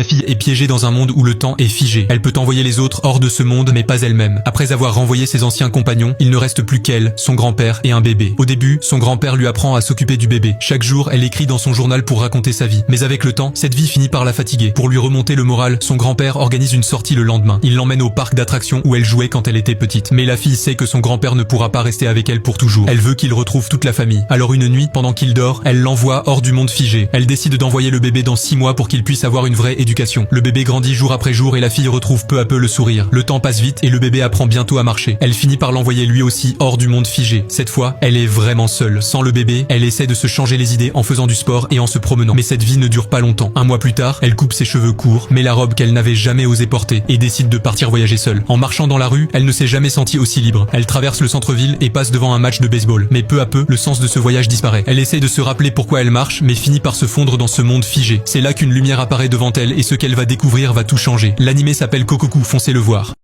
La fille est piégée dans un monde où le temps est figé. Elle peut envoyer les autres hors de ce monde, mais pas elle-même. Après avoir renvoyé ses anciens compagnons, il ne reste plus qu'elle, son grand-père et un bébé. Au début, son grand-père lui apprend à s'occuper du bébé. Chaque jour, elle écrit dans son journal pour raconter sa vie. Mais avec le temps, cette vie finit par la fatiguer. Pour lui remonter le moral, son grand-père organise une sortie le lendemain. Il l'emmène au parc d'attractions où elle jouait quand elle était petite. Mais la fille sait que son grand-père ne pourra pas rester avec elle pour toujours. Elle veut qu'il retrouve toute la famille. Alors une nuit, pendant qu'il dort, elle l'envoie hors du monde figé. Elle décide d'envoyer le bébé dans 6 mois pour qu'il puisse avoir une vraie éducation. Le bébé grandit jour après jour et la fille retrouve peu à peu le sourire. Le temps passe vite et le bébé apprend bientôt à marcher. Elle finit par l'envoyer lui aussi hors du monde figé. Cette fois, elle est vraiment seule. Sans le bébé, elle essaie de se changer les idées en faisant du sport et en se promenant. Mais cette vie ne dure pas longtemps. Un mois plus tard, elle coupe ses cheveux courts, met la robe qu'elle n'avait jamais osé porter et décide de partir voyager seule. En marchant dans la rue, elle ne s'est jamais sentie aussi libre. Elle traverse le centre-ville et passe devant un match de baseball. Mais peu à peu, le sens de ce voyage disparaît. Elle essaie de se rappeler pourquoi elle marche, mais finit par se fondre dans ce monde figé. C'est là qu'une lumière apparaît devant elle et ce qu'elle va découvrir va tout changer. L'anime s'appelle Kokoku, foncez le voir.